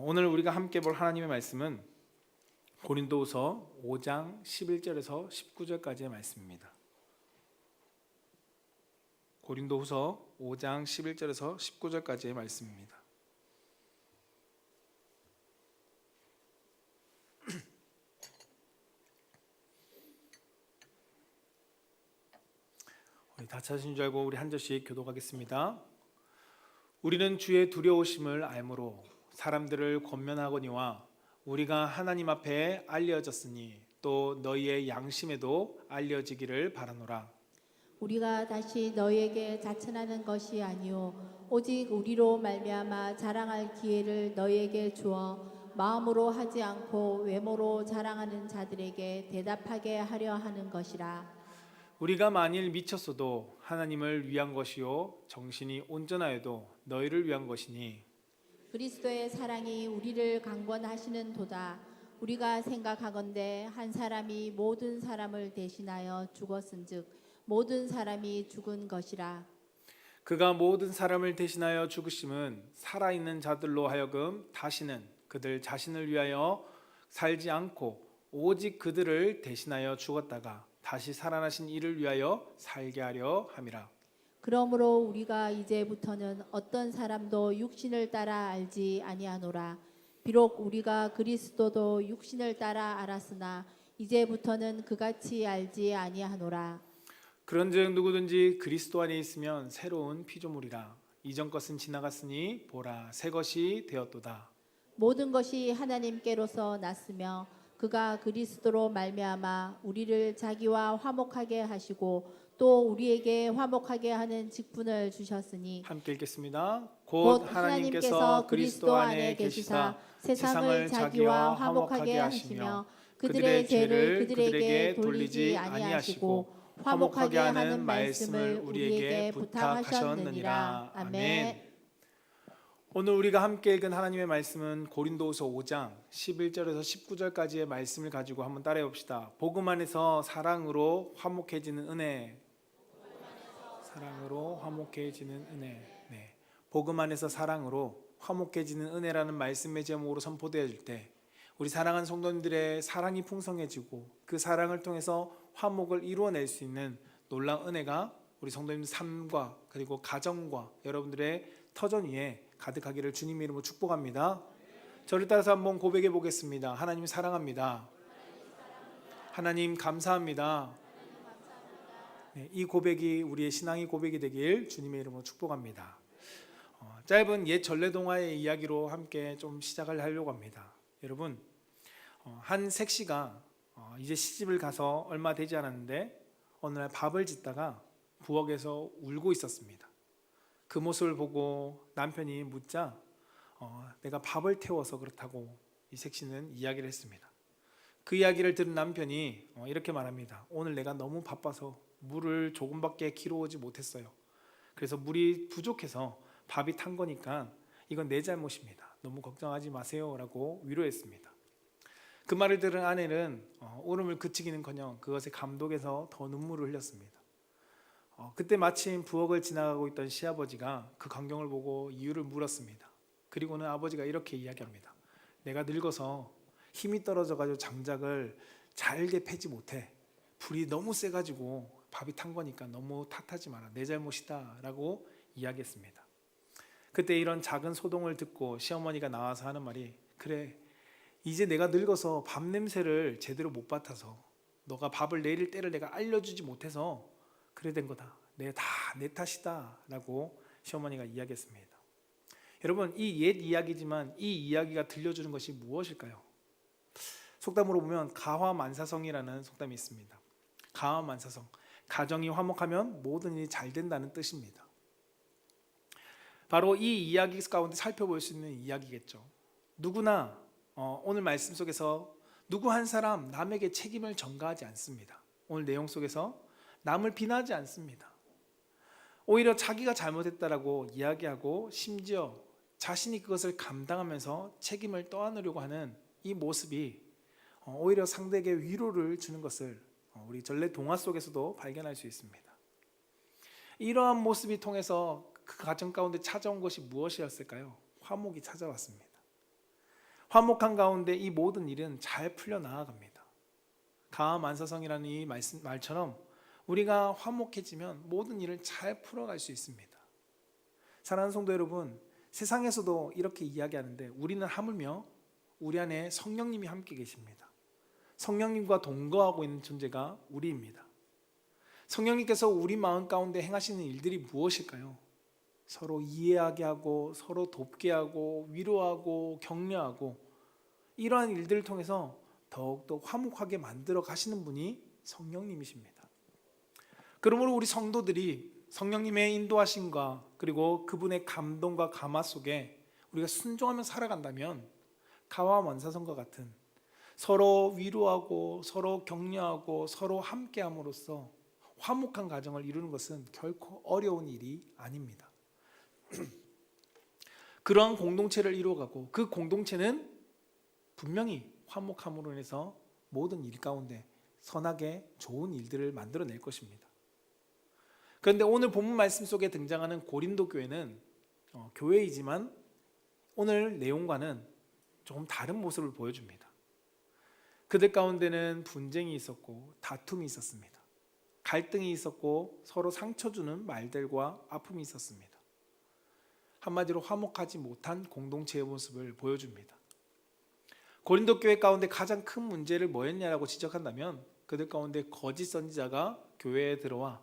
오늘 우리가 함께 볼 하나님의 말씀은 고린도후서 5장 11절에서 19절까지의 말씀입니다. 고린도후서 5장 11절에서 19절까지의 말씀입니다. 다 찾으신 줄 알고 우리 한 절씩 교독하겠습니다. 우리는 주의 두려우심을 알므로 사람들을 권면하거니와 우리가 하나님 앞에 알려졌으니 또 너희의 양심에도 알려지기를 바라노라. 우리가 다시 너희에게 자천하는 것이 아니요 오직 우리로 말미암아 자랑할 기회를 너희에게 주어 마음으로 하지 않고 외모로 자랑하는 자들에게 대답하게 하려 하는 것이라. 우리가 만일 미쳤어도 하나님을 위한 것이요 정신이 온전하여도 너희를 위한 것이니 그리스도의 사랑이 우리를 강권하시는 도다. 우리가 생각하건대 한 사람이 모든 사람을 대신하여 죽었은즉 모든 사람이 죽은 것이라. 그가 모든 사람을 대신하여 죽으심은 살아있는 자들로 하여금 다시는 그들 자신을 위하여 살지 않고 오직 그들을 대신하여 죽었다가 다시 살아나신 이를 위하여 살게 하려 함이라. 그러므로 우리가 이제부터는 어떤 사람도 육신을 따라 알지 아니하노라. 비록 우리가 그리스도도 육신을 따라 알았으나 이제부터는 그같이 알지 아니하노라. 그런즉 누구든지 그리스도 안에 있으면 새로운 피조물이라. 이전 것은 지나갔으니 보라 새 것이 되었도다. 모든 것이 하나님께로서 났으며 그가 그리스도로 말미암아 우리를 자기와 화목하게 하시고 또 우리에게 화목하게 하는 직분을 주셨으니 함께 읽겠습니다. 곧 하나님께서 그리스도 안에 계시사 세상을 자기와 화목하게 하시며 그들의 죄를 그들에게 돌리지 아니하시고 화목하게 하는 말씀을 우리에게 부탁하셨느니라. 아멘. 오늘 우리가 함께 읽은 하나님의 말씀은 고린도후서 5장 11절에서 19절까지의 말씀을 가지고 한번 따라해 봅시다. 복음 안에서 사랑으로 화목해지는 은혜. 사랑으로 화목해지는 은혜. 네. 복음 안에서 사랑으로 화목해지는 은혜라는 말씀의 제목으로 선포되어질 때 우리 사랑하는 성도님들의 사랑이 풍성해지고 그 사랑을 통해서 화목을 이루어낼 수 있는 놀라운 은혜가 우리 성도님들 삶과 그리고 가정과 여러분들의 터전 위에 가득하기를 주님의 이름으로 축복합니다. 저를 따라서 한번 고백해 보겠습니다. 하나님 사랑합니다. 하나님 감사합니다. 네, 이 고백이 우리의 신앙의 고백이 되길 주님의 이름으로 축복합니다. 짧은 옛 전래동화의 이야기로 함께 좀 시작을 하려고 합니다. 여러분, 한 색시가 이제 시집을 가서 얼마 되지 않았는데 어느 날 밥을 짓다가 부엌에서 울고 있었습니다. 그 모습을 보고 남편이 묻자 내가 밥을 태워서 그렇다고 이 색시는 이야기를 했습니다. 그 이야기를 들은 남편이 이렇게 말합니다. 오늘 내가 너무 바빠서 물을 조금밖에 길어오지 못했어요. 그래서 물이 부족해서 밥이 탄 거니까 이건 내 잘못입니다. 너무 걱정하지 마세요 라고 위로했습니다. 그 말을 들은 아내는 울음을 그치기는커녕 그것에 감동해서 더 눈물을 흘렸습니다. 그때 마침 부엌을 지나가고 있던 시아버지가 그 광경을 보고 이유를 물었습니다. 그리고는 아버지가 이렇게 이야기합니다. 내가 늙어서 힘이 떨어져가지고 장작을 잘게 패지 못해. 불이 너무 세가지고 밥이 탄 거니까 너무 탓하지 마라. 내 잘못이다 라고 이야기했습니다. 그때 이런 작은 소동을 듣고 시어머니가 나와서 하는 말이 그래 이제 내가 늙어서 밥 냄새를 제대로 못 맡아서 너가 밥을 내릴 때를 내가 알려주지 못해서 그래 된 거다. 다 내 탓이다 라고 시어머니가 이야기했습니다. 여러분 이 옛 이야기지만 이 이야기가 들려주는 것이 무엇일까요? 속담으로 보면 가화만사성이라는 속담이 있습니다. 가화만사성, 가정이 화목하면 모든 일이 잘 된다는 뜻입니다. 바로 이 이야기 가운데 살펴볼 수 있는 이야기겠죠. 누구나 오늘 말씀 속에서 누구 한 사람 남에게 책임을 전가하지 않습니다. 오늘 내용 속에서 남을 비난하지 않습니다. 오히려 자기가 잘못했다라고 이야기하고 심지어 자신이 그것을 감당하면서 책임을 떠안으려고 하는 이 모습이 오히려 상대에게 위로를 주는 것을 우리 전래 동화 속에서도 발견할 수 있습니다. 이러한 모습이 통해서 그 가정 가운데 찾아온 것이 무엇이었을까요? 화목이 찾아왔습니다. 화목한 가운데 이 모든 일은 잘 풀려나갑니다. 가만사성이라는 이 말처럼 우리가 화목해지면 모든 일을 잘 풀어갈 수 있습니다. 사랑하는 성도 여러분, 세상에서도 이렇게 이야기하는데 우리는 하물며 우리 안에 성령님이 함께 계십니다. 성령님과 동거하고 있는 존재가 우리입니다. 성령님께서 우리 마음 가운데 행하시는 일들이 무엇일까요? 서로 이해하게 하고 서로 돕게 하고 위로하고 격려하고 이러한 일들을 통해서 더욱더 화목하게 만들어 가시는 분이 성령님이십니다. 그러므로 우리 성도들이 성령님의 인도하심과 그리고 그분의 감동과 감화 속에 우리가 순종하며 살아간다면 가와 만사성과 같은 서로 위로하고 서로 격려하고 서로 함께함으로써 화목한 가정을 이루는 것은 결코 어려운 일이 아닙니다. 그러한 공동체를 이루어가고 그 공동체는 분명히 화목함으로 인해서 모든 일 가운데 선하게 좋은 일들을 만들어낼 것입니다. 그런데 오늘 본문 말씀 속에 등장하는 고린도 교회는 교회이지만 오늘 내용과는 조금 다른 모습을 보여줍니다. 그들 가운데는 분쟁이 있었고 다툼이 있었습니다. 갈등이 있었고 서로 상처 주는 말들과 아픔이 있었습니다. 한마디로 화목하지 못한 공동체의 모습을 보여줍니다. 고린도 교회 가운데 가장 큰 문제를 뭐였냐라고 지적한다면 그들 가운데 거짓 선지자가 교회에 들어와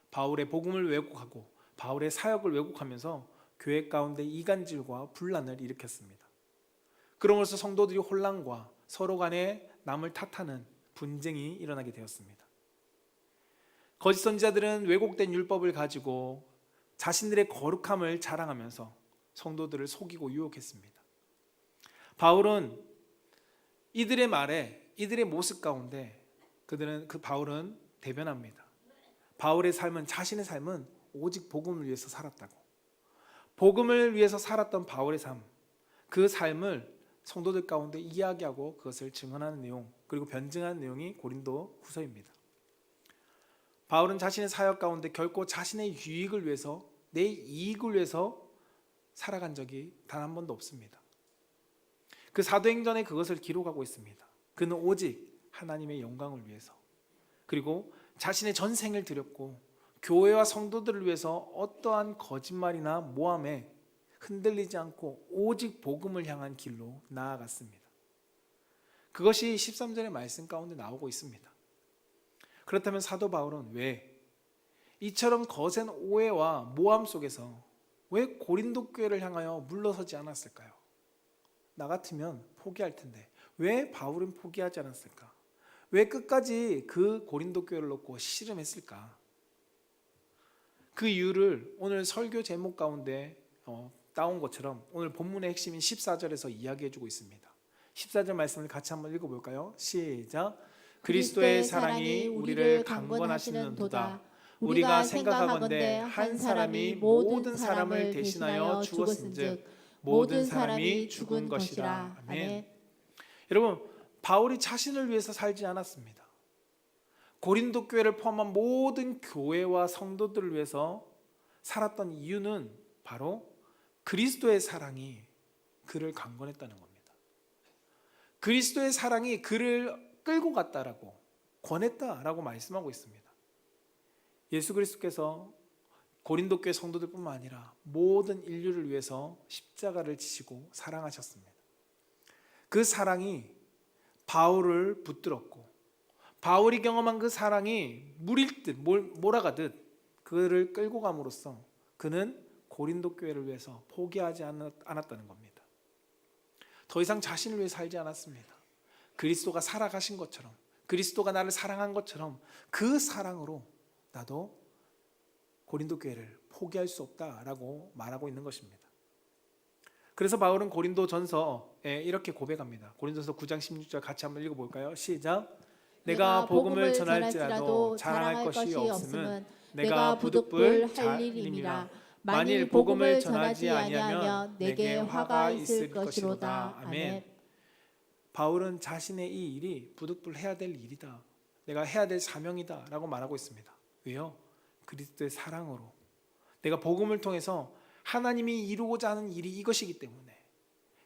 바울의 복음을 왜곡하고 바울의 사역을 왜곡하면서 교회 가운데 이간질과 분란을 일으켰습니다. 그러면서 성도들이 혼란과 서로 간에 남을 탓하는 분쟁이 일어나게 되었습니다. 거짓 선지자들은 왜곡된 율법을 가지고 자신들의 거룩함을 자랑하면서 성도들을 속이고 유혹했습니다. 바울은 이들의 말에 이들의 모습 가운데 바울은 대변합니다. 바울의 삶은 자신의 삶은 오직 복음을 위해서 살았다고. 복음을 위해서 살았던 바울의 삶, 그 삶을 성도들 가운데 이야기하고 그것을 증언하는 내용 그리고 변증하는 내용이 고린도 후서입니다. 바울은 자신의 사역 가운데 결코 자신의 유익을 위해서 내 이익을 위해서 살아간 적이 단 한 번도 없습니다. 그 사도행전에 그것을 기록하고 있습니다. 그는 오직 하나님의 영광을 위해서 그리고 자신의 전생을 드렸고 교회와 성도들을 위해서 어떠한 거짓말이나 모함에 흔들리지 않고 오직 복음을 향한 길로 나아갔습니다. 그것이 13절의 말씀 가운데 나오고 있습니다. 그렇다면 사도 바울은 왜 이처럼 거센 오해와 모함 속에서 왜 고린도 교회를 향하여 물러서지 않았을까요? 나 같으면 포기할 텐데 왜 바울은 포기하지 않았을까? 왜 끝까지 그 고린도 교회를 놓고 씨름했을까? 그 이유를 오늘 설교 제목 가운데 따온 것처럼 오늘 본문의 핵심인 14절에서 이야기해주고 있습니다. 14절 말씀을 같이 한번 읽어볼까요? 시작. 그리스도의 사랑이 우리를 강권하시는도다. 우리가 생각하건대 한 사람이 모든 사람을 대신하여 죽었은즉 모든 사람이 죽은 것이라. 아멘. 여러분, 바울이 자신을 위해서 살지 않았습니다. 고린도 교회를 포함한 모든 교회와 성도들을 위해서 살았던 이유는 바로 그리스도의 사랑이 그를 강권했다는 겁니다. 그리스도의 사랑이 그를 끌고 갔다라고 권했다라고 말씀하고 있습니다. 예수 그리스도께서 고린도 교회 성도들뿐만 아니라 모든 인류를 위해서 십자가를 지시고 사랑하셨습니다. 그 사랑이 바울을 붙들었고 바울이 경험한 그 사랑이 물일 듯 몰아가듯 그를 끌고 감으로써 그는 고린도 교회를 위해서 포기하지 않았다는 겁니다. 더 이상 자신을 위해 살지 않았습니다. 그리스도가 살아가신 것처럼 그리스도가 나를 사랑한 것처럼 그 사랑으로 나도 고린도 교회를 포기할 수 없다라고 말하고 있는 것입니다. 그래서 바울은 고린도전서에 이렇게 고백합니다. 고린도전서 9장 16절 같이 한번 읽어볼까요? 시작. 내가 복음을 전할지라도 자랑할 것이 없음은 내가 부득불 할 일임이라. 만일 복음을 전하지 아니하면 내게 화가 있을 것이로다. 아멘. 바울은 자신의 이 일이 부득불 해야 될 일이다. 내가 해야 될 사명이다 라고 말하고 있습니다. 왜요? 그리스도의 사랑으로 내가 복음을 통해서 하나님이 이루고자 하는 일이 이것이기 때문에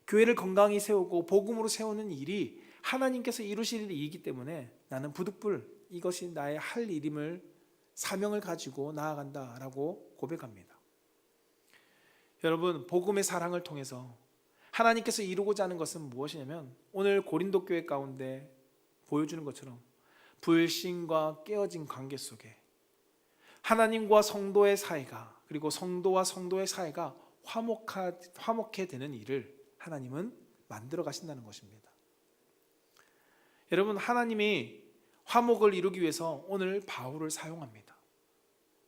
교회를 건강히 세우고 복음으로 세우는 일이 하나님께서 이루실 일이기 때문에 나는 부득불 이것이 나의 할 일임을 사명을 가지고 나아간다라고 고백합니다. 여러분, 복음의 사랑을 통해서 하나님께서 이루고자 하는 것은 무엇이냐면 오늘 고린도 교회 가운데 보여주는 것처럼 불신과 깨어진 관계 속에 하나님과 성도의 사이가, 그리고 성도와 성도의 사이가 화목해 되는 일을 하나님은 만들어 가신다는 것입니다. 여러분, 하나님이 화목을 이루기 위해서 오늘 바울을 사용합니다.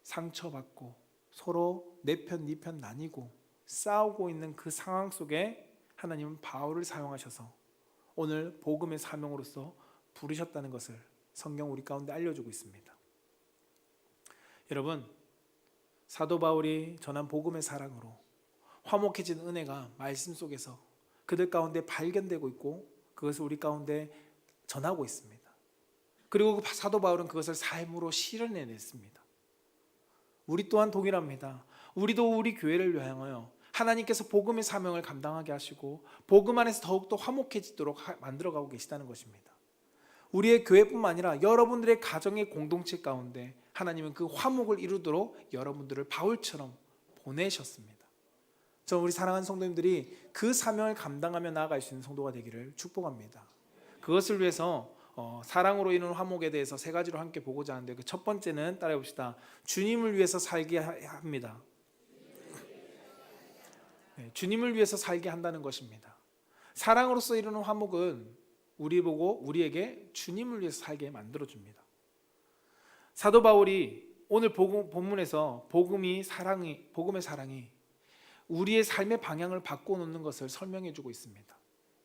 상처받고 서로 내 편 네 편 나뉘고 싸우고 있는 그 상황 속에 하나님은 바울을 사용하셔서 오늘 복음의 사명으로서 부르셨다는 것을 성경 우리 가운데 알려주고 있습니다. 여러분, 사도 바울이 전한 복음의 사랑으로 화목해진 은혜가 말씀 속에서 그들 가운데 발견되고 있고 그것을 우리 가운데 전하고 있습니다. 그리고 사도 바울은 그것을 삶으로 실현해냈습니다. 우리 또한 동일합니다. 우리도 우리 교회를 위하여 하나님께서 복음의 사명을 감당하게 하시고 복음 안에서 더욱더 화목해지도록 만들어가고 계시다는 것입니다. 우리의 교회뿐만 아니라 여러분들의 가정의 공동체 가운데 하나님은 그 화목을 이루도록 여러분들을 바울처럼 보내셨습니다. 저는 우리 사랑하는 성도님들이 그 사명을 감당하며 나아갈 수 있는 성도가 되기를 축복합니다. 그것을 위해서 사랑으로 이루는 화목에 대해서 세 가지로 함께 보고자 하는데, 그 첫 번째는 따라해 봅시다. 주님을 위해서 살게 합니다. 네, 주님을 위해서 살게 한다는 것입니다. 사랑으로서 이루는 화목은 우리에게 주님을 위해서 살게 만들어 줍니다. 사도 바울이 오늘 본문에서 복음의 사랑이 우리의 삶의 방향을 바꿔놓는 것을 설명해 주고 있습니다.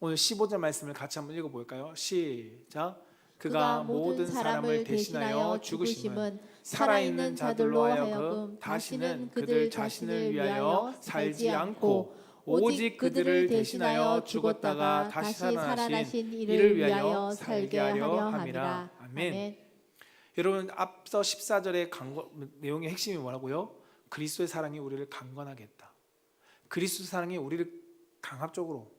오늘 15절 말씀을 같이 한번 읽어볼까요? 시작. 그가 모든 사람을 대신하여 죽으심은 살아있는 자들로 하여금 다시는 그들 자신을 위하여 살지 않고 오직 그들을 대신하여 죽었다가 다시 살아나신 이를 위하여 살게 하려 함이라. 아멘. 여러분, 앞서 14절의 내용의 핵심이 뭐라고요? 그리스도의 사랑이 우리를 강건하게 했다. 그리스도 사랑이 우리를 강압적으로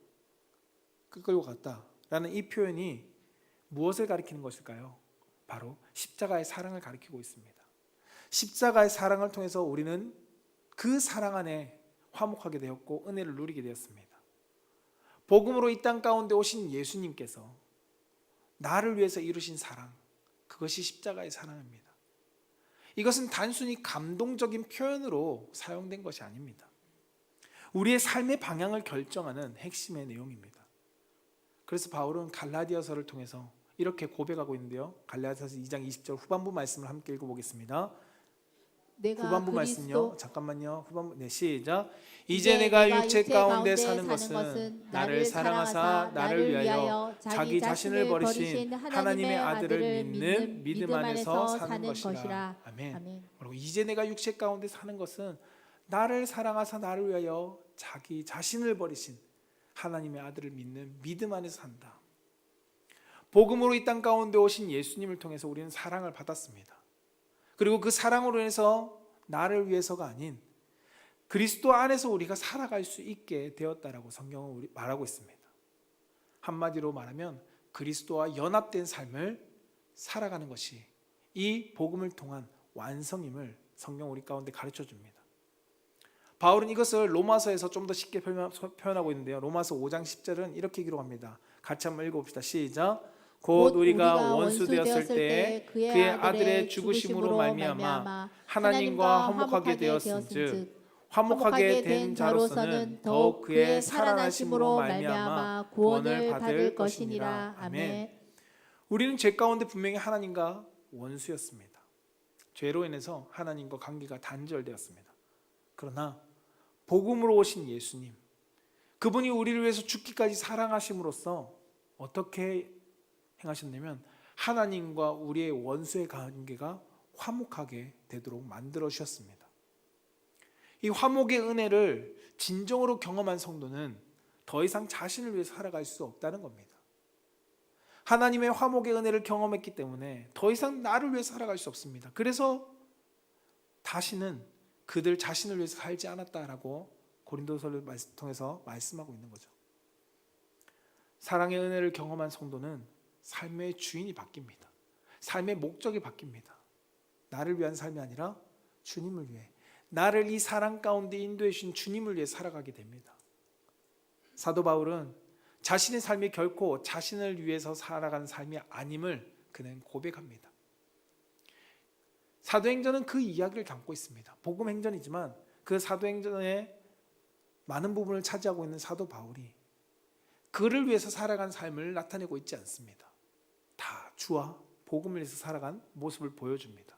끌고 갔다라는 이 표현이 무엇을 가리키는 것일까요? 바로 십자가의 사랑을 가리키고 있습니다. 십자가의 사랑을 통해서 우리는 그 사랑 안에 화목하게 되었고 은혜를 누리게 되었습니다. 복음으로 이 땅 가운데 오신 예수님께서 나를 위해서 이루신 사랑, 그것이 십자가의 사랑입니다. 이것은 단순히 감동적인 표현으로 사용된 것이 아닙니다. 우리의 삶의 방향을 결정하는 핵심의 내용입니다. 그래서 바울은 갈라디아서를 통해서 이렇게 고백하고 있는데요. 갈라디아서 2장 20절 후반부 말씀을 함께 읽어보겠습니다. 후반부 말씀요. 잠깐만요. 후반부. 네, 시작. 이제 내가 육체 가운데 사는 것은 나를 사랑하사 나를 위하여 자기 자신을 버리신 하나님의 아들을 믿는 믿음 안에서 사는 것이라. 아멘. 그리고 이제 내가 육체 가운데 사는 것은 나를 사랑하사 나를 위하여 자기 자신을 버리신 하나님의 아들을 믿는 믿음 안에서 산다. 복음으로 이 땅 가운데 오신 예수님을 통해서 우리는 사랑을 받았습니다. 그리고 그 사랑으로 인해서 나를 위해서가 아닌 그리스도 안에서 우리가 살아갈 수 있게 되었다라고 성경은 말하고 있습니다. 한마디로 말하면 그리스도와 연합된 삶을 살아가는 것이 이 복음을 통한 완성임을 성경 우리 가운데 가르쳐 줍니다. 바울은 이것을 로마서에서 좀 더 쉽게 표현하고 있는데요. 로마서 5장 10절은 이렇게 기록합니다. 같이 한번 읽어봅시다. 시작. 곧 우리가 원수 되었을 때 그의 아들의 죽으심으로 말미암아 하나님과 화목하게 되었은즉 화목하게 된 자로서는 더욱 그의 살아나심으로 말미암아 구원을 받을 것이니라. 아멘. 우리는 죄 가운데 분명히 하나님과 원수였습니다. 죄로 인해서 하나님과 관계가 단절되었습니다. 그러나 복음으로 오신 예수님, 그분이 우리를 위해서 죽기까지 사랑하심으로써 어떻게 행하셨냐면 하나님과 우리의 원수의 관계가 화목하게 되도록 만들어 주셨습니다. 이 화목의 은혜를 진정으로 경험한 성도는 더 이상 자신을 위해 살아갈 수 없다는 겁니다. 하나님의 화목의 은혜를 경험했기 때문에 더 이상 나를 위해 살아갈 수 없습니다. 그래서 다시는 그들 자신을 위해서 살지 않았다라고 고린도서를 통해서 말씀하고 있는 거죠. 사랑의 은혜를 경험한 성도는 삶의 주인이 바뀝니다. 삶의 목적이 바뀝니다. 나를 위한 삶이 아니라 주님을 위해, 나를 이 사랑 가운데 인도해 주신 주님을 위해 살아가게 됩니다. 사도 바울은 자신의 삶이 결코 자신을 위해서 살아가는 삶이 아님을 그는 고백합니다. 사도행전은 그 이야기를 담고 있습니다. 복음행전이지만 그 사도행전의 많은 부분을 차지하고 있는 사도 바울이 그를 위해서 살아간 삶을 나타내고 있지 않습니다. 다 주와 복음을 위해서 살아간 모습을 보여줍니다.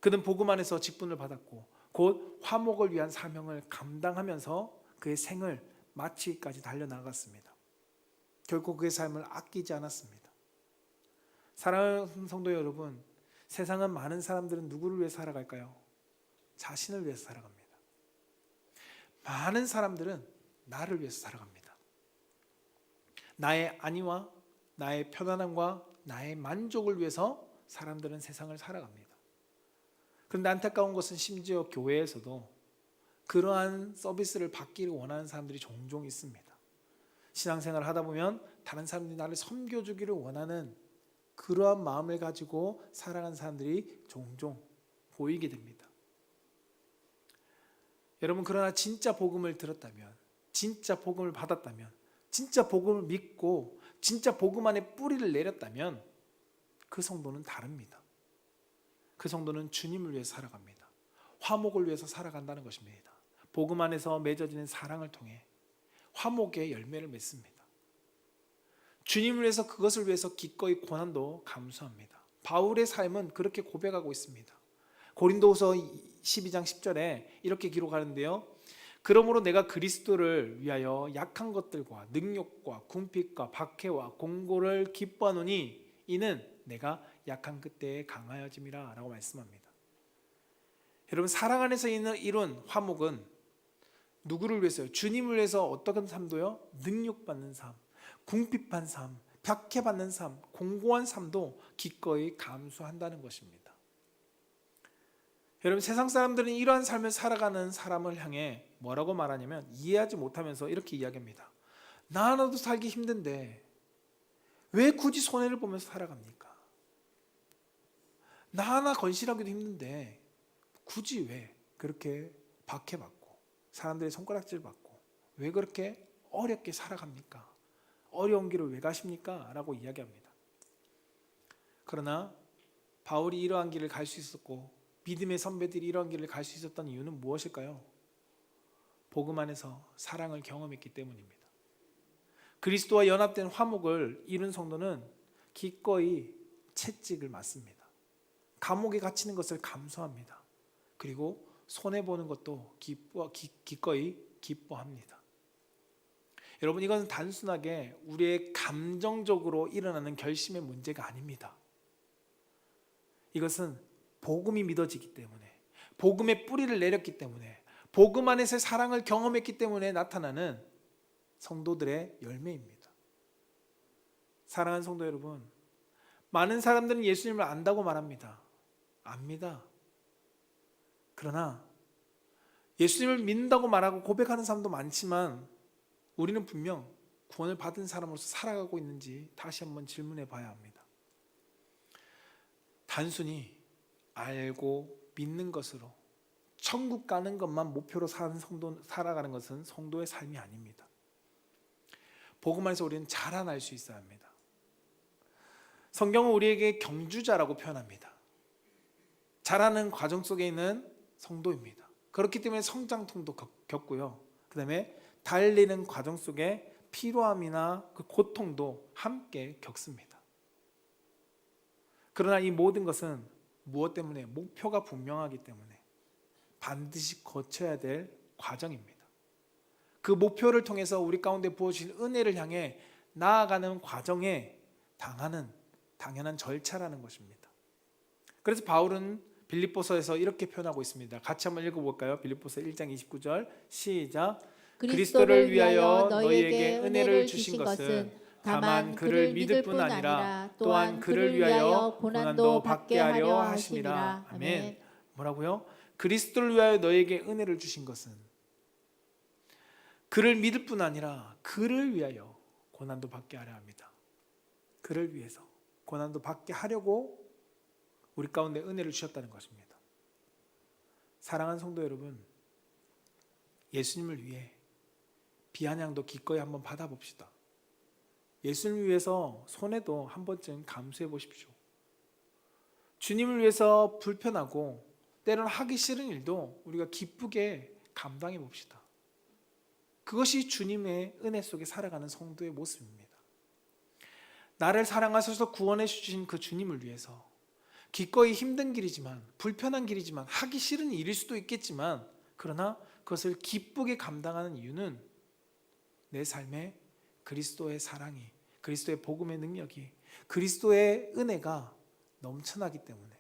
그는 복음 안에서 직분을 받았고 곧 화목을 위한 사명을 감당하면서 그의 생을 마치기까지 달려나갔습니다. 결코 그의 삶을 아끼지 않았습니다. 사랑하는 성도 여러분, 세상은 많은 사람들은 누구를 위해 살아갈까요? 자신을 위해서 살아갑니다. 많은 사람들은 나를 위해서 살아갑니다. 나의 안위와 나의 편안함과 나의 만족을 위해서 사람들은 세상을 살아갑니다. 그런데 안타까운 것은 심지어 교회에서도 그러한 서비스를 받기를 원하는 사람들이 종종 있습니다. 신앙생활을 하다 보면 다른 사람들이 나를 섬겨주기를 원하는 그러한 마음을 가지고 살아가는 사람들이 종종 보이게 됩니다. 여러분, 그러나 진짜 복음을 들었다면, 진짜 복음을 받았다면, 진짜 복음을 믿고 진짜 복음 안에 뿌리를 내렸다면 그 성도는 다릅니다. 그 성도는 주님을 위해서 살아갑니다. 화목을 위해서 살아간다는 것입니다. 복음 안에서 맺어지는 사랑을 통해 화목의 열매를 맺습니다. 주님을 위해서, 그것을 위해서 기꺼이 고난도 감수합니다. 바울의 삶은 그렇게 고백하고 있습니다. 고린도후서 12장 10절에 이렇게 기록하는데요. 그러므로 내가 그리스도를 위하여 약한 것들과 능욕과 궁핍과 박해와 공고를 기뻐하노니 이는 내가 약한 그때에 강하여짐이라 라고 말씀합니다. 여러분, 사랑 안에서 이룬 화목은 누구를 위해서요? 주님을 위해서. 어떤 삶도요? 능욕받는 삶, 궁핍한 삶, 박해받는 삶, 공고한 삶도 기꺼이 감수한다는 것입니다. 여러분, 세상 사람들은 이러한 삶을 살아가는 사람을 향해 뭐라고 말하냐면, 이해하지 못하면서 이렇게 이야기합니다. 나 하나도 살기 힘든데 왜 굳이 손해를 보면서 살아갑니까? 나 하나 건실하기도 힘든데 굳이 왜 그렇게 박해받고 사람들의 손가락질 받고 왜 그렇게 어렵게 살아갑니까? 어려운 길을 왜 가십니까? 라고 이야기합니다. 그러나 바울이 이러한 길을 갈 수 있었고 믿음의 선배들이 이러한 길을 갈 수 있었던 이유는 무엇일까요? 복음 안에서 사랑을 경험했기 때문입니다. 그리스도와 연합된 화목을 이룬 성도는 기꺼이 채찍을 맞습니다. 감옥에 갇히는 것을 감수합니다. 그리고 손해보는 것도 기꺼이 기뻐합니다. 여러분, 이것은 단순하게 우리의 감정적으로 일어나는 결심의 문제가 아닙니다. 이것은 복음이 믿어지기 때문에, 복음의 뿌리를 내렸기 때문에, 복음 안에서의 사랑을 경험했기 때문에 나타나는 성도들의 열매입니다. 사랑하는 성도 여러분, 많은 사람들은 예수님을 안다고 말합니다. 압니다. 그러나 예수님을 믿는다고 말하고 고백하는 사람도 많지만 우리는 분명 구원을 받은 사람으로서 살아가고 있는지 다시 한번 질문해 봐야 합니다. 단순히 알고 믿는 것으로 천국 가는 것만 목표로 살아가는 것은 성도의 삶이 아닙니다. 복음 안에서 우리는 자라날 수 있어야 합니다. 성경은 우리에게 경주자라고 표현합니다. 자라는 과정 속에 있는 성도입니다. 그렇기 때문에 성장통도 겪고요. 그 다음에 달리는 과정 속에 피로함이나 그 고통도 함께 겪습니다. 그러나 이 모든 것은 무엇 때문에? 목표가 분명하기 때문에 반드시 거쳐야 될 과정입니다. 그 목표를 통해서 우리 가운데 부어주신 은혜를 향해 나아가는 과정에 당하는 당연한 절차라는 것입니다. 그래서 바울은 빌립보서에서 이렇게 표현하고 있습니다. 같이 한번 읽어볼까요? 빌립보서 1장 29절 시작. 그리스도를 위하여 너희에게 은혜를 주신 것은 다만 그를 믿을 뿐 아니라 또한 그를 위하여 고난도 받게 하려 하심이라. 아멘. 뭐라고요? 그리스도를 위하여 너희에게 은혜를 주신 것은 그를 믿을 뿐 아니라 그를 위하여 고난도 받게 하려 합니다. 그를 위해서 고난도 받게 하려고 우리 가운데 은혜를 주셨다는 것입니다. 사랑하는 성도 여러분, 예수님을 위해 비아냥도 기꺼이 한번 받아봅시다. 예수님을 위해서 손해도 한 번쯤 감수해 보십시오. 주님을 위해서 불편하고 때로는 하기 싫은 일도 우리가 기쁘게 감당해 봅시다. 그것이 주님의 은혜 속에 살아가는 성도의 모습입니다. 나를 사랑하셔서 구원해 주신 그 주님을 위해서 기꺼이 힘든 길이지만, 불편한 길이지만, 하기 싫은 일일 수도 있겠지만, 그러나 그것을 기쁘게 감당하는 이유는 내 삶에 그리스도의 사랑이, 그리스도의 복음의 능력이, 그리스도의 은혜가 넘쳐나기 때문에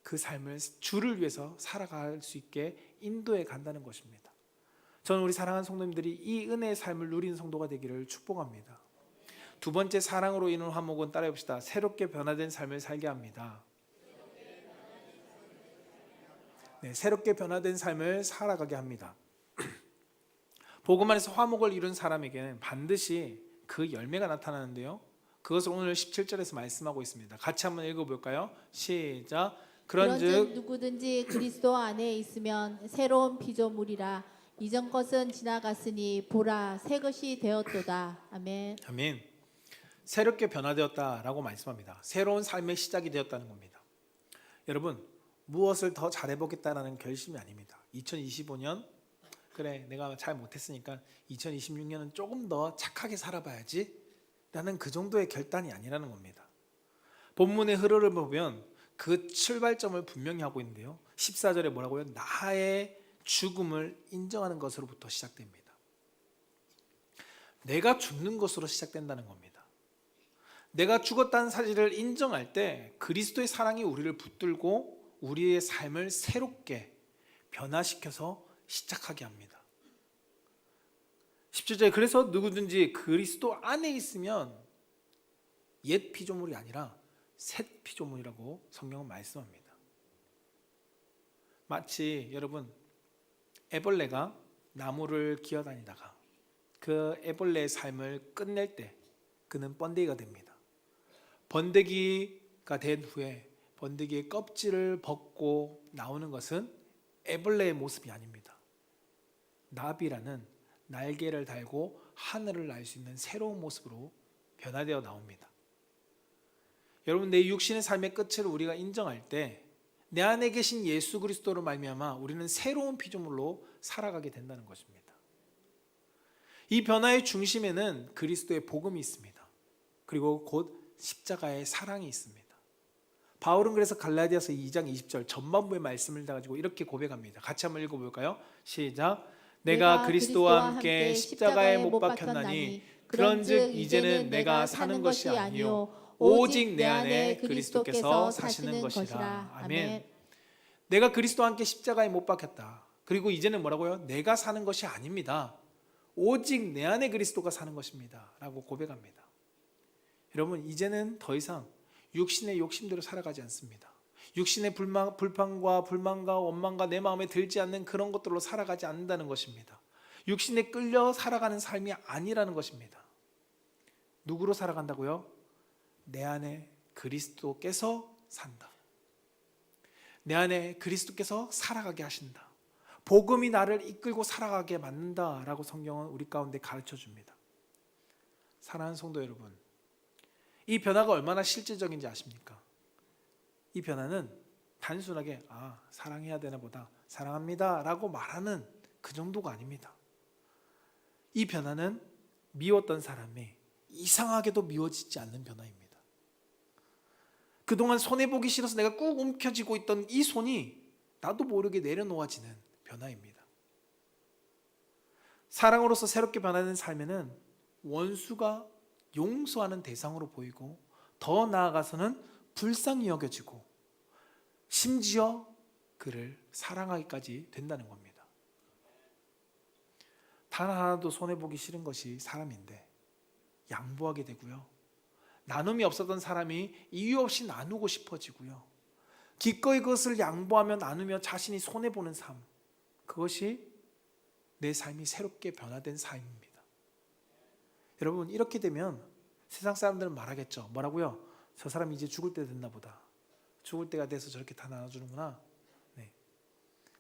그 삶을 주를 위해서 살아갈 수 있게 인도해 간다는 것입니다. 저는 우리 사랑하는 성도님들이 이 은혜의 삶을 누리는 성도가 되기를 축복합니다. 두 번째, 사랑으로 이룬 화목은 따라해 봅시다. 새롭게 변화된 삶을 살게 합니다. 네, 새롭게 변화된 삶을 살아가게 합니다. 복음 안에서 화목을 이룬 사람에게는 반드시 그 열매가 나타나는데요, 그것을 오늘 17절에서 말씀하고 있습니다. 같이 한번 읽어볼까요? 시작. 그런즉 누구든지 그리스도 안에 있으면 새로운 피조물이라. 이전 것은 지나갔으니 보라 새 것이 되었도다. 아멘. 아멘. 새롭게 변화되었다라고 말씀합니다. 새로운 삶의 시작이 되었다는 겁니다. 여러분, 무엇을 더 잘해보겠다라는 결심이 아닙니다. 2025년 그래 내가 잘 못했으니까 2026년은 조금 더 착하게 살아봐야지 라는 그 정도의 결단이 아니라는 겁니다. 본문의 흐름을 보면 그 출발점을 분명히 하고 있는데요, 14절에 뭐라고요? 나의 죽음을 인정하는 것으로부터 시작됩니다. 내가 죽는 것으로 시작된다는 겁니다. 내가 죽었다는 사실을 인정할 때 그리스도의 사랑이 우리를 붙들고 우리의 삶을 새롭게 변화시켜서 시작하게 합니다. 17절에 그래서 누구든지 그리스도 안에 있으면 옛 피조물이 아니라 새 피조물이라고 성경은 말씀합니다. 마치 여러분, 애벌레가 나무를 기어다니다가 그 애벌레의 삶을 끝낼 때 그는 번데기가 됩니다. 번데기가 된 후에 번데기의 껍질을 벗고 나오는 것은 애벌레의 모습이 아닙니다. 나비라는 날개를 달고 하늘을 날 수 있는 새로운 모습으로 변화되어 나옵니다. 여러분, 내 육신의 삶의 끝을 우리가 인정할 때 내 안에 계신 예수 그리스도로 말미암아 우리는 새로운 피조물로 살아가게 된다는 것입니다. 이 변화의 중심에는 그리스도의 복음이 있습니다. 그리고 곧 십자가의 사랑이 있습니다. 바울은 그래서 갈라디아서 2장 20절 전반부의 말씀을 가지고 이렇게 고백합니다. 같이 한번 읽어볼까요? 시작. 내가 그리스도와 함께 십자가에 못 박혔나니 그런즉 이제는 내가 사는 것이 아니요 오직 내 안에 그리스도께서 사시는 것이라. 아멘. 내가 그리스도와 함께 십자가에 못 박혔다. 그리고 이제는 뭐라고요? 내가 사는 것이 아닙니다. 오직 내 안에 그리스도가 사는 것입니다 라고 고백합니다. 여러분, 이제는 더 이상 육신의 욕심대로 살아가지 않습니다. 육신의 불판과 불만과 원망과 내 마음에 들지 않는 그런 것들로 살아가지 않는다는 것입니다. 육신에 끌려 살아가는 삶이 아니라는 것입니다. 누구로 살아간다고요? 내 안에 그리스도께서 산다. 내 안에 그리스도께서 살아가게 하신다. 복음이 나를 이끌고 살아가게 만든다라고 성경은 우리 가운데 가르쳐 줍니다. 사랑하는 성도 여러분, 이 변화가 얼마나 실질적인지 아십니까? 이 변화는 단순하게 사랑해야 되나 보다, 사랑합니다 라고 말하는 그 정도가 아닙니다. 이 변화는 미웠던 사람이 이상하게도 미워지지 않는 변화입니다. 그동안 손해보기 싫어서 내가 꾹 움켜쥐고 있던 이 손이 나도 모르게 내려놓아지는 변화입니다. 사랑으로서 새롭게 변화된 삶에는 원수가 용서하는 대상으로 보이고 더 나아가서는 불쌍히 여겨지고 심지어 그를 사랑하기까지 된다는 겁니다. 단 하나도 손해보기 싫은 것이 사람인데 양보하게 되고요, 나눔이 없었던 사람이 이유 없이 나누고 싶어지고요, 기꺼이 그것을 양보하며 나누며 자신이 손해보는 삶, 그것이 내 삶이 새롭게 변화된 삶입니다. 여러분, 이렇게 되면 세상 사람들은 말하겠죠. 뭐라고요? 저 사람 이제 죽을 때 됐나 보다. 죽을 때가 돼서 저렇게 다 나눠주는구나. 네.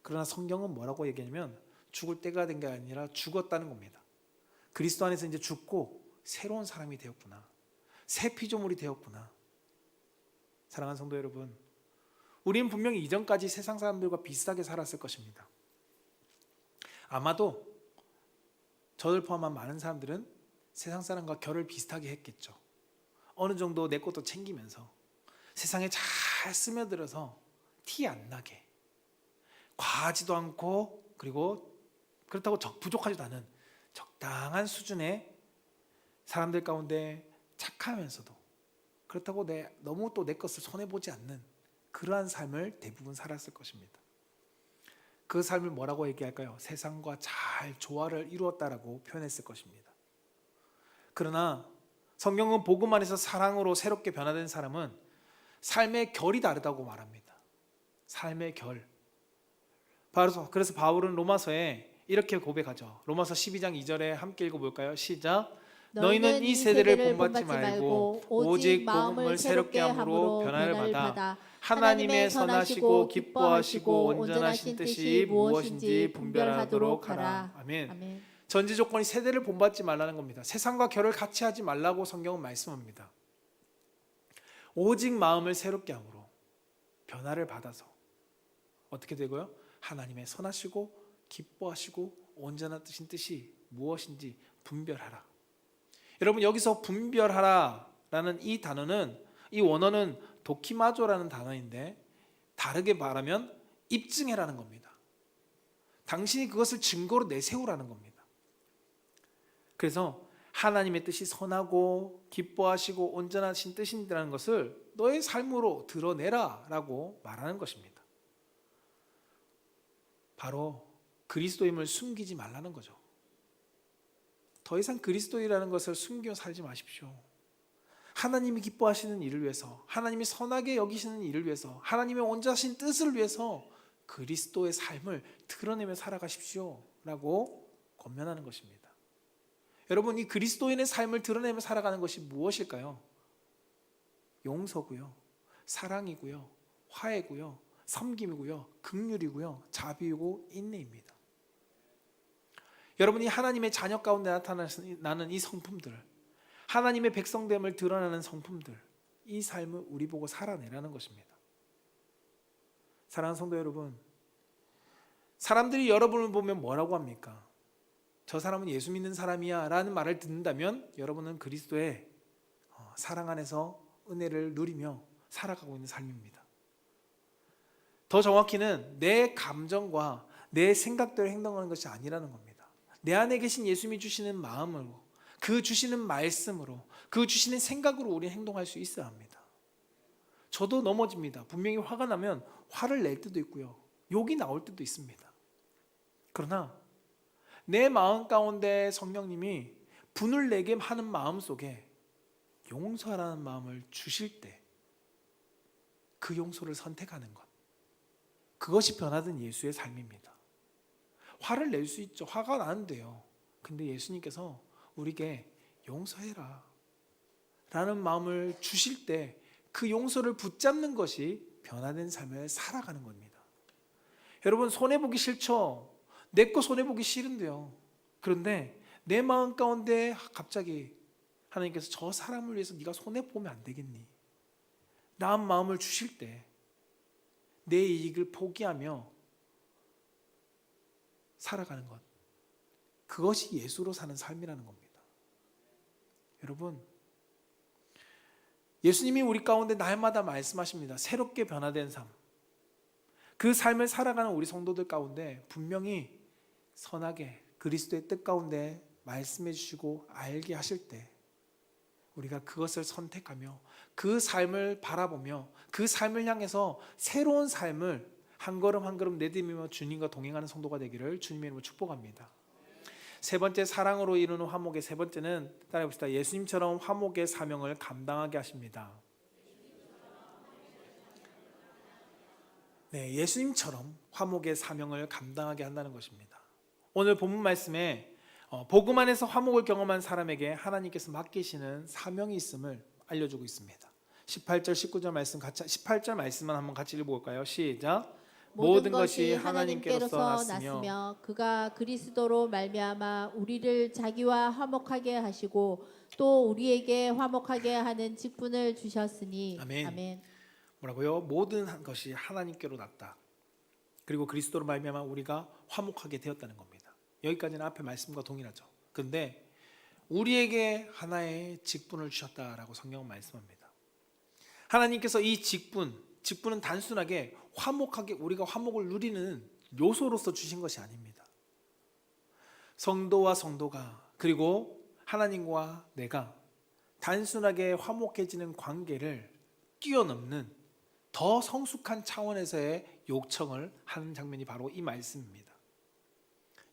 그러나 성경은 뭐라고 얘기하냐면 죽을 때가 된 게 아니라 죽었다는 겁니다. 그리스도 안에서 이제 죽고 새로운 사람이 되었구나. 새 피조물이 되었구나. 사랑하는 성도 여러분, 우리는 분명히 이전까지 세상 사람들과 비슷하게 살았을 것입니다. 아마도 저를 포함한 많은 사람들은 세상 사람과 결을 비슷하게 했겠죠. 어느 정도 내 것도 챙기면서 세상에 잘 스며들어서 티 안 나게, 과하지도 않고, 그리고 그렇다고 부족하지도 않은 적당한 수준의 사람들 가운데 착하면서도, 그렇다고 너무 또 내 것을 손해보지 않는 그러한 삶을 대부분 살았을 것입니다. 그 삶을 뭐라고 얘기할까요? 세상과 잘 조화를 이루었다라고 표현했을 것입니다. 그러나 성경은 복음 안에서 사랑으로 새롭게 변화된 사람은 삶의 결이 다르다고 말합니다. 삶의 결. 그래서 바울은 로마서에 이렇게 고백하죠. 로마서 12장 2절에 함께 읽어볼까요? 시작. 너희는 이 세대를 본받지 말고 오직 마음을 새롭게 함으로 변화를 받아 하나님의 선하시고 기뻐하시고 온전하신 뜻이 무엇인지 분별하도록 하라. 아멘. 전제 조건이 세대를 본받지 말라는 겁니다. 세상과 결을 같이 하지 말라고 성경은 말씀합니다. 오직 마음을 새롭게 함으로 변화를 받아서 어떻게 되고요? 하나님의 선하시고 기뻐하시고 온전한 뜻이 무엇인지 분별하라. 여러분, 여기서 분별하라라는 이 단어는, 이 원어는 도키마조라는 단어인데 다르게 말하면 입증해라는 겁니다. 당신이 그것을 증거로 내세우라는 겁니다. 그래서 하나님의 뜻이 선하고 기뻐하시고 온전하신 뜻이라는 것을 너의 삶으로 드러내라라고 말하는 것입니다. 바로 그리스도임을 숨기지 말라는 거죠. 더 이상 그리스도이라는 것을 숨겨 살지 마십시오. 하나님이 기뻐하시는 일을 위해서, 하나님이 선하게 여기시는 일을 위해서, 하나님의 온전하신 뜻을 위해서 그리스도의 삶을 드러내며 살아가십시오 라고 권면하는 것입니다. 여러분, 이 그리스도인의 삶을 드러내며 살아가는 것이 무엇일까요? 용서고요, 사랑이고요, 화해고요, 섬김이고요, 긍휼이고요, 자비이고 인내입니다. 여러분이 하나님의 자녀 가운데 나타나는 이 성품들, 하나님의 백성됨을 드러나는 성품들, 이 삶을 우리 보고 살아내라는 것입니다. 사랑하는 성도 여러분, 사람들이 여러분을 보면 뭐라고 합니까? 저 사람은 예수 믿는 사람이야 라는 말을 듣는다면 여러분은 그리스도의 사랑 안에서 은혜를 누리며 살아가고 있는 삶입니다. 더 정확히는 내 감정과 내 생각대로 행동하는 것이 아니라는 겁니다. 내 안에 계신 예수님이 주시는 마음으로, 그 주시는 말씀으로, 그 주시는 생각으로 우리는 행동할 수 있어야 합니다. 저도 넘어집니다. 분명히 화가 나면 화를 낼 때도 있고요, 욕이 나올 때도 있습니다. 그러나 내 마음 가운데 성령님이 분을 내게 하는 마음 속에 용서하라는 마음을 주실 때 그 용서를 선택하는 것, 그것이 변화된 예수의 삶입니다. 화를 낼 수 있죠. 화가 나는데요. 근데 예수님께서 우리에게 용서해라 라는 마음을 주실 때 그 용서를 붙잡는 것이 변화된 삶을 살아가는 겁니다. 여러분, 손해보기 싫죠? 내 거 손해보기 싫은데요. 그런데 내 마음 가운데 갑자기 하나님께서 저 사람을 위해서 네가 손해보면 안 되겠니? 라는 마음을 주실 때 내 이익을 포기하며 살아가는 것, 그것이 예수로 사는 삶이라는 겁니다. 여러분, 예수님이 우리 가운데 날마다 말씀하십니다. 새롭게 변화된 삶, 그 삶을 살아가는 우리 성도들 가운데 분명히 선하게 그리스도의 뜻 가운데 말씀해 주시고 알게 하실 때 우리가 그것을 선택하며 그 삶을 바라보며 그 삶을 향해서 새로운 삶을 한 걸음 한 걸음 내디디며 주님과 동행하는 성도가 되기를 주님의 이름으로 축복합니다. 세 번째, 사랑으로 이루는 화목의 세 번째는 따라해봅시다. 예수님처럼 화목의 사명을 감당하게 하십니다. 네, 예수님처럼 화목의 사명을 감당하게 한다는 것입니다. 오늘 본문 말씀에 복음 안에서 화목을 경험한 사람에게 하나님께서 맡기시는 사명이 있음을 알려주고 있습니다. 18절 19절 말씀 같이 18절 말씀만 한번 같이 읽어볼까요? 시작. 모든 것이 하나님께로서 났으며 그가 그리스도로 말미암아 우리를 자기와 화목하게 하시고 또 우리에게 화목하게 하는 직분을 주셨으니 아멘. 아멘. 뭐라고요? 모든 것이 하나님께로 났다. 그리고 그리스도로 말미암아 우리가 화목하게 되었다는 겁니다. 여기까지는 앞에 말씀과 동일하죠. 근데 우리에게 하나의 직분을 주셨다라고 성경은 말씀합니다. 하나님께서 이 직분은 단순하게 화목하게 우리가 화목을 누리는 요소로서 주신 것이 아닙니다. 성도와 성도가 그리고 하나님과 내가 단순하게 화목해지는 관계를 뛰어넘는 더 성숙한 차원에서의 요청을 하는 장면이 바로 이 말씀입니다.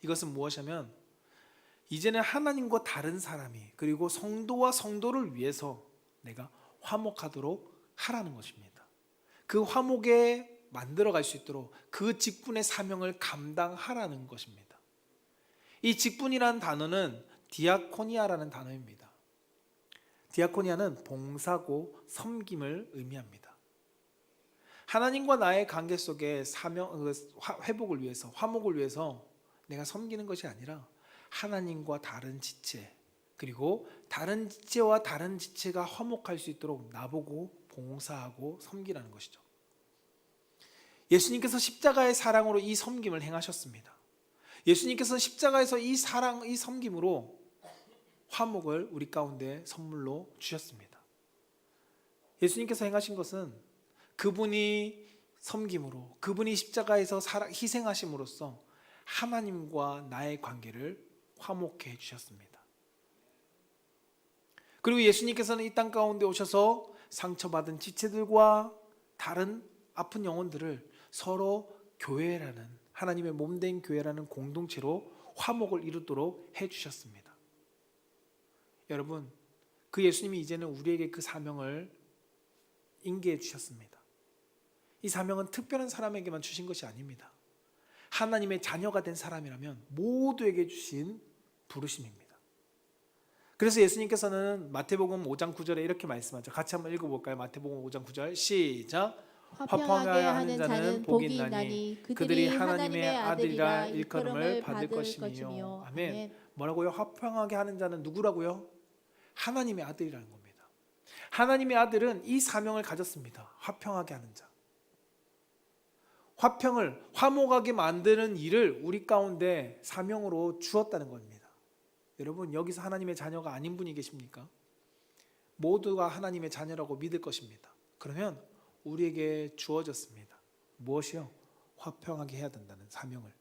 이것은 무엇이냐면 이제는 하나님과 다른 사람이 그리고 성도와 성도를 위해서 내가 화목하도록 하라는 것입니다. 그 화목에 만들어갈 수 있도록 그 직분의 사명을 감당하라는 것입니다. 이 직분이라는 단어는 디아코니아라는 단어입니다. 디아코니아는 봉사고 섬김을 의미합니다. 하나님과 나의 관계 속에 회복을 위해서 화목을 위해서 내가 섬기는 것이 아니라 하나님과 다른 지체 그리고 다른 지체와 다른 지체가 화목할 수 있도록 나보고 봉사하고 섬기라는 것이죠. 예수님께서 십자가의 사랑으로 이 섬김을 행하셨습니다. 예수님께서 십자가에서 이 사랑, 이 섬김으로 화목을 우리 가운데 선물로 주셨습니다. 예수님께서 행하신 것은 그분이 섬김으로 그분이 십자가에서 희생하심으로써 하나님과 나의 관계를 화목해 주셨습니다. 그리고 예수님께서는 이 땅 가운데 오셔서 상처받은 지체들과 다른 아픈 영혼들을 서로 교회라는 하나님의 몸된 교회라는 공동체로 화목을 이루도록 해주셨습니다. 여러분, 그 예수님이 이제는 우리에게 그 사명을 인계해 주셨습니다. 이 사명은 특별한 사람에게만 주신 것이 아닙니다. 하나님의 자녀가 된 사람이라면 모두에게 주신 부르심입니다. 그래서 예수님께서는 마태복음 5장 9절에 이렇게 말씀하죠. 같이 한번 읽어볼까요? 마태복음 5장 9절 시작. 화평하게 하는 자는 복이 있나니 그들이 하나님의 아들이라 일컬음을 받을 것이니요. 아멘. 뭐라고요? 화평하게 하는 자는 누구라고요? 하나님의 아들이라는 겁니다. 하나님의 아들은 이 사명을 가졌습니다. 화평하게 하는 자. 화평을 화목하게 만드는 일을 우리 가운데 사명으로 주었다는 겁니다. 여러분, 여기서 하나님의 자녀가 아닌 분이 계십니까? 모두가 하나님의 자녀라고 믿을 것입니다. 그러면 우리에게 주어졌습니다. 무엇이요? 화평하게 해야 된다는 사명을.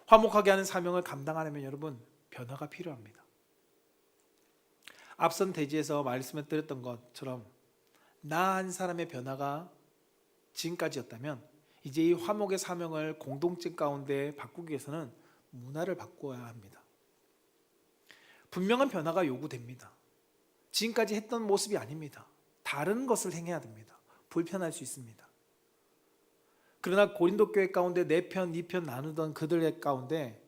화목하게 하는 사명을 감당하려면 여러분, 변화가 필요합니다. 앞선 대지에서 말씀을 드렸던 것처럼 나 한 사람의 변화가 지금까지였다면 이제 이 화목의 사명을 공동체 가운데 바꾸기 위해서는 문화를 바꿔야 합니다. 분명한 변화가 요구됩니다. 지금까지 했던 모습이 아닙니다. 다른 것을 행해야 됩니다. 불편할 수 있습니다. 그러나 고린도 교회 가운데 4편, 2편 나누던 그들의 가운데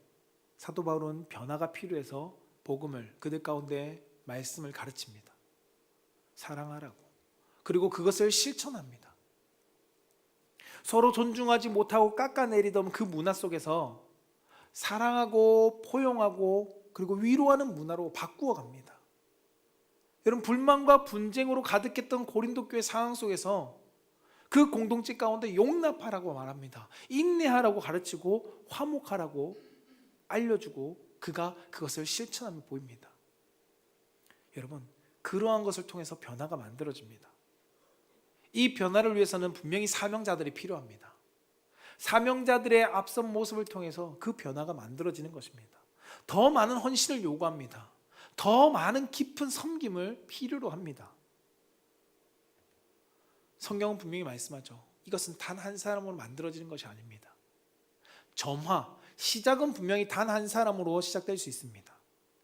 사도 바울은 변화가 필요해서 복음을 그들 가운데 말씀을 가르칩니다. 사랑하라고. 그리고 그것을 실천합니다. 서로 존중하지 못하고 깎아내리던 그 문화 속에서 사랑하고 포용하고 그리고 위로하는 문화로 바꾸어 갑니다. 여러분, 불만과 분쟁으로 가득했던 고린도 교회 상황 속에서 그 공동체 가운데 용납하라고 말합니다. 인내하라고 가르치고 화목하라고 알려주고 그가 그것을 실천하며 보입니다. 여러분, 그러한 것을 통해서 변화가 만들어집니다. 이 변화를 위해서는 분명히 사명자들이 필요합니다. 사명자들의 앞선 모습을 통해서 그 변화가 만들어지는 것입니다. 더 많은 헌신을 요구합니다. 더 많은 깊은 섬김을 필요로 합니다. 성경은 분명히 말씀하죠. 이것은 단 한 사람으로 만들어지는 것이 아닙니다. 점화, 시작은 분명히 단 한 사람으로 시작될 수 있습니다.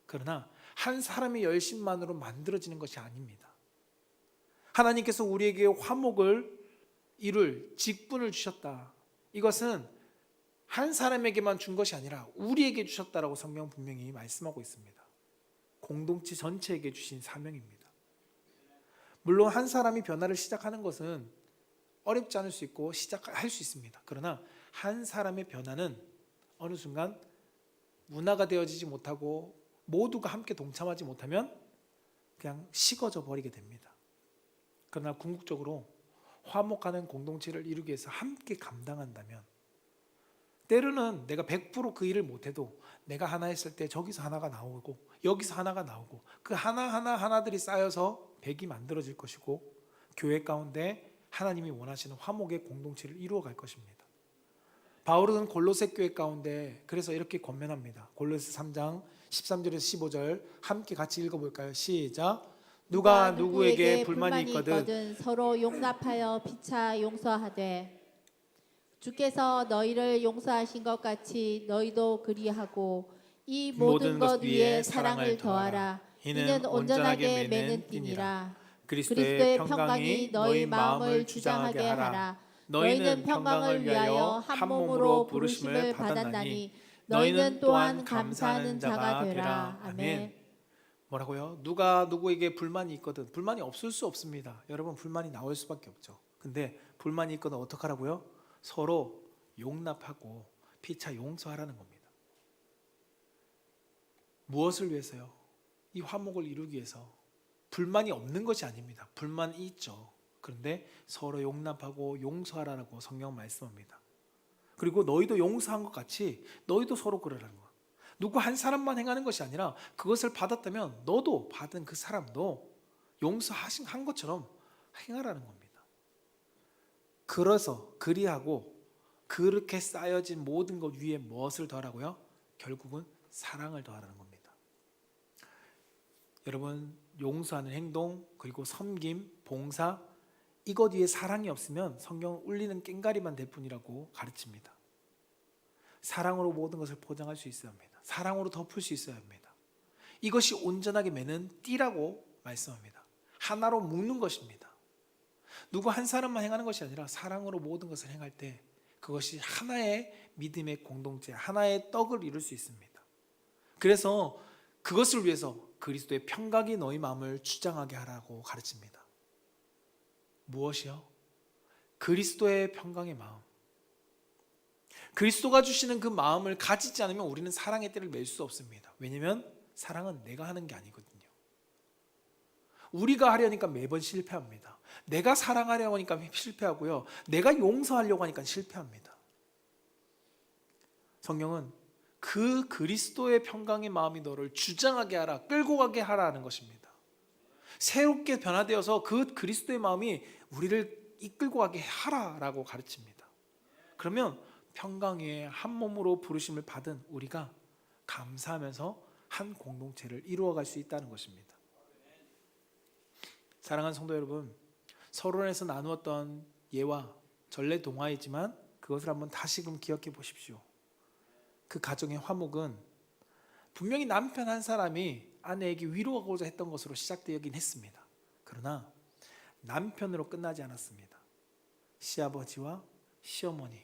그러나 한 사람의 열심만으로 만들어지는 것이 아닙니다. 하나님께서 우리에게 화목을 이룰 직분을 주셨다. 이것은 한 사람에게만 준 것이 아니라 우리에게 주셨다라고 성경 분명히 말씀하고 있습니다. 공동체 전체에게 주신 사명입니다. 물론 한 사람이 변화를 시작하는 것은 어렵지 않을 수 있고 시작할 수 있습니다. 그러나 한 사람의 변화는 어느 순간 문화가 되어지지 못하고 모두가 함께 동참하지 못하면 그냥 식어져 버리게 됩니다. 그러나 궁극적으로 화목하는 공동체를 이루기 위해서 함께 감당한다면, 때로는 내가 100% 그 일을 못해도 내가 하나 했을 때 저기서 하나가 나오고 여기서 하나가 나오고 그 하나들이 쌓여서 100이 만들어질 것이고, 교회 가운데 하나님이 원하시는 화목의 공동체를 이루어갈 것입니다. 바울은 골로새 교회 가운데 그래서 이렇게 권면합니다. 골로새 3장 13절에서 15절 함께 같이 읽어볼까요? 시작. 누가 누구에게 불만이 있거든 서로 용납하여 피차 용서하되 주께서 너희를 용서하신 것 같이 너희도 그리하고 이 모든 것 위에 사랑을 더하라. 이는 온전하게 매는 띠니라. 그리스도의 평강이 너희 마음을 주장하게 하라. 너희는 평강을 위하여 한 몸으로 부르심을 받았나니 너희는 또한 감사하는 자가 되라. 아멘. 뭐라고요? 누가 누구에게 불만이 있거든. 불만이 없을 수 없습니다. 여러분, 불만이 나올 수밖에 없죠. 근데 불만이 있거든 어떡하라고요? 서로 용납하고 피차 용서하라는 겁니다. 무엇을 위해서요? 이 화목을 이루기 위해서. 불만이 없는 것이 아닙니다. 불만이 있죠. 그런데 서로 용납하고 용서하라고 성경 말씀합니다. 그리고 너희도 용서한 것 같이 너희도 서로 그러라는 거야. 누구 한 사람만 행하는 것이 아니라 그것을 받았다면 너도 받은 그 사람도 용서하신 한 것처럼 행하라는 겁니다. 그래서 그리하고 그렇게 쌓여진 모든 것 위에 무엇을 더하라고요? 결국은 사랑을 더하라는 겁니다. 여러분, 용서하는 행동, 그리고 섬김, 봉사, 이것 위에 사랑이 없으면 성경은 울리는 꽹가리만 될 뿐이라고 가르칩니다. 사랑으로 모든 것을 포장할 수 있어야 합니다. 사랑으로 덮을 수 있어야 합니다. 이것이 온전하게 매는 띠라고 말씀합니다. 하나로 묶는 것입니다. 누구 한 사람만 행하는 것이 아니라 사랑으로 모든 것을 행할 때 그것이 하나의 믿음의 공동체, 하나의 떡을 이룰 수 있습니다. 그래서 그것을 위해서 그리스도의 평강이 너희 마음을 주장하게 하라고 가르칩니다. 무엇이요? 그리스도의 평강의 마음. 그리스도가 주시는 그 마음을 가지지 않으면 우리는 사랑의 띠를 맬 수 없습니다. 왜냐하면 사랑은 내가 하는 게 아니거든요. 우리가 하려니까 매번 실패합니다. 내가 사랑하려고 하니까 실패하고요. 내가 용서하려고 하니까 실패합니다. 성경은 그 그리스도의 평강의 마음이 너를 주장하게 하라, 끌고 가게 하라는 것입니다. 새롭게 변화되어서 그 그리스도의 마음이 우리를 이끌고 가게 하라라고 가르칩니다. 그러면 평강 위에 한 몸으로 부르심을 받은 우리가 감사하면서 한 공동체를 이루어갈 수 있다는 것입니다. 사랑하는 성도 여러분, 서론에서 나누었던 예와 전래 동화이지만 그것을 한번 다시금 기억해 보십시오. 그 가정의 화목은 분명히 남편 한 사람이 아내에게 위로하고자 했던 것으로 시작되긴 했습니다. 그러나 남편으로 끝나지 않았습니다. 시아버지와 시어머니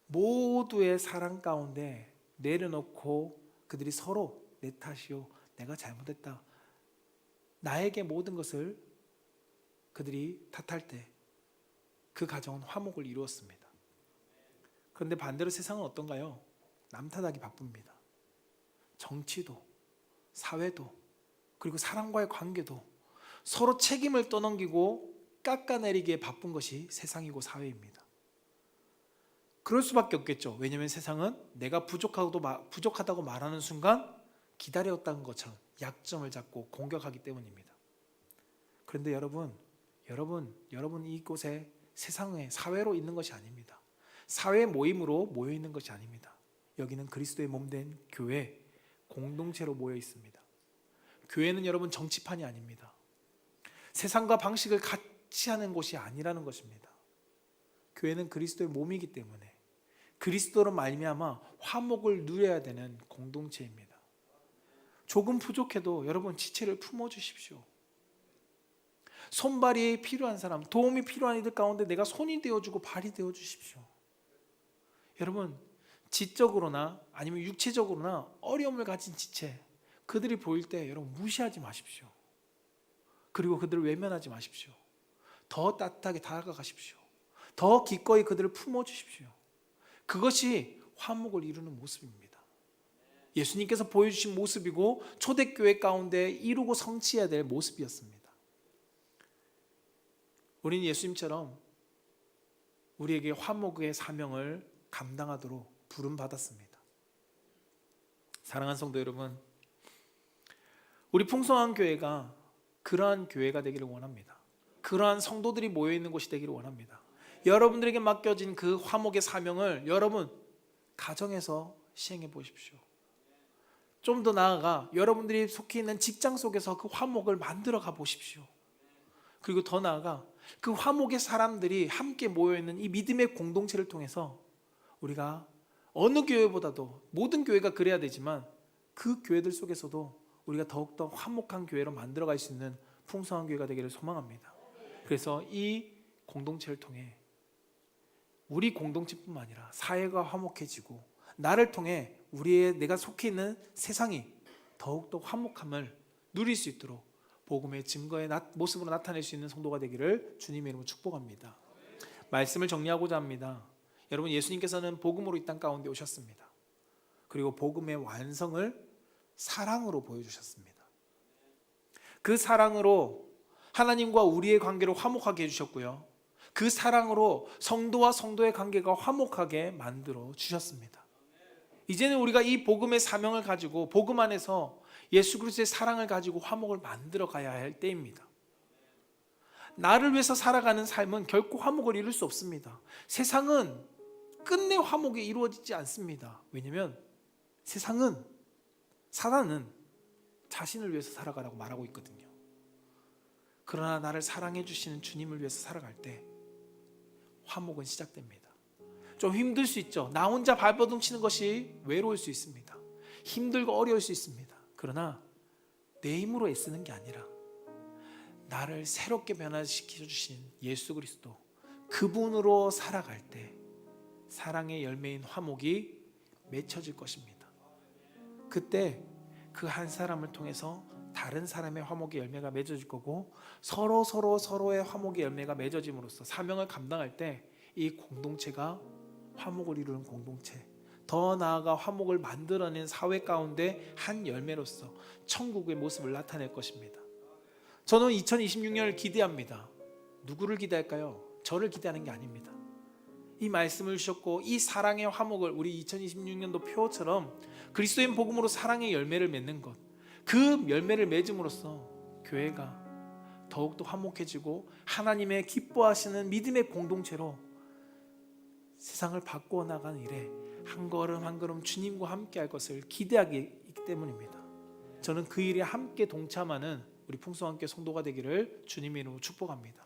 모두의 사랑 가운데 내려놓고 그들이 서로 내 탓이요, 내가 잘못했다, 나에게 모든 것을 그들이 탓할 때 그 가정은 화목을 이루었습니다. 그런데 반대로 세상은 어떤가요? 남 탓하기 바쁩니다. 정치도, 사회도, 그리고 사람과의 관계도 서로 책임을 떠넘기고 깎아내리기에 바쁜 것이 세상이고 사회입니다. 그럴 수밖에 없겠죠. 왜냐하면 세상은 내가 부족하다고 말하는 순간 기다렸다는 것처럼 약점을 잡고 공격하기 때문입니다. 그런데 여러분 이곳에 세상에 사회로 있는 것이 아닙니다. 사회 모임으로 모여 있는 것이 아닙니다. 여기는 그리스도의 몸된 교회, 공동체로 모여 있습니다. 교회는 여러분 정치판이 아닙니다. 세상과 방식을 같이 하는 곳이 아니라는 것입니다. 교회는 그리스도의 몸이기 때문에 그리스도로 말미암아 화목을 누려야 되는 공동체입니다. 조금 부족해도 여러분 지체를 품어주십시오. 손발이 필요한 사람, 도움이 필요한 이들 가운데 내가 손이 되어주고 발이 되어주십시오. 여러분, 지적으로나 아니면 육체적으로나 어려움을 가진 지체, 그들이 보일 때 여러분 무시하지 마십시오. 그리고 그들을 외면하지 마십시오. 더 따뜻하게 다가가십시오. 더 기꺼이 그들을 품어주십시오. 그것이 화목을 이루는 모습입니다. 예수님께서 보여주신 모습이고 초대교회 가운데 이루고 성취해야 될 모습이었습니다. 우리는 예수님처럼 우리에게 화목의 사명을 감당하도록 부름받았습니다. 사랑하는 성도 여러분, 우리 풍성한 교회가 그러한 교회가 되기를 원합니다. 그러한 성도들이 모여있는 곳이 되기를 원합니다. 여러분들에게 맡겨진 그 화목의 사명을 여러분 가정에서 시행해 보십시오. 좀 더 나아가 여러분들이 속해 있는 직장 속에서 그 화목을 만들어 가 보십시오. 그리고 더 나아가 그 화목의 사람들이 함께 모여있는 이 믿음의 공동체를 통해서 우리가 어느 교회보다도 모든 교회가 그래야 되지만 그 교회들 속에서도 우리가 더욱더 화목한 교회로 만들어갈 수 있는 풍성한 교회가 되기를 소망합니다. 그래서 이 공동체를 통해 우리 공동체뿐만 아니라 사회가 화목해지고 나를 통해 내가 속해 있는 세상이 더욱더 화목함을 누릴 수 있도록 복음의 증거의 모습으로 나타낼 수 있는 성도가 되기를 주님의 이름으로 축복합니다. 말씀을 정리하고자 합니다. 여러분, 예수님께서는 복음으로 이 땅 가운데 오셨습니다. 그리고 복음의 완성을 사랑으로 보여주셨습니다. 그 사랑으로 하나님과 우리의 관계를 화목하게 해주셨고요, 그 사랑으로 성도와 성도의 관계가 화목하게 만들어 주셨습니다. 이제는 우리가 이 복음의 사명을 가지고 복음 안에서 예수 그리스도의 사랑을 가지고 화목을 만들어 가야 할 때입니다. 나를 위해서 살아가는 삶은 결코 화목을 이룰 수 없습니다. 세상은 끝내 화목이 이루어지지 않습니다. 왜냐하면 사단은 자신을 위해서 살아가라고 말하고 있거든요. 그러나 나를 사랑해 주시는 주님을 위해서 살아갈 때 화목은 시작됩니다. 좀 힘들 수 있죠. 나 혼자 발버둥 치는 것이 외로울 수 있습니다. 힘들고 어려울 수 있습니다. 그러나 내 힘으로 애쓰는 게 아니라 나를 새롭게 변화시켜 주신 예수 그리스도, 그분으로 살아갈 때 사랑의 열매인 화목이 맺혀질 것입니다. 그때 그 한 사람을 통해서 다른 사람의 화목의 열매가 맺어질 거고, 서로의 화목의 열매가 맺어짐으로써 사명을 감당할 때 이 공동체가 화목을 이루는 공동체, 더 나아가 화목을 만들어낸 사회 가운데 한 열매로서 천국의 모습을 나타낼 것입니다. 저는 2026년을 기대합니다. 누구를 기대할까요? 저를 기대하는 게 아닙니다. 이 말씀을 주셨고 이 사랑의 화목을 우리 2026년도 표처럼 그리스도인 복음으로 사랑의 열매를 맺는 것, 그 열매를 맺음으로써 교회가 더욱더 화목해지고 하나님의 기뻐하시는 믿음의 공동체로 세상을 바꾸어 나가는 일에 한 걸음 한 걸음 주님과 함께 할 것을 기대하기 때문입니다. 저는 그 일에 함께 동참하는 우리 풍성함께 성도가 되기를 주님의 이름으로 축복합니다.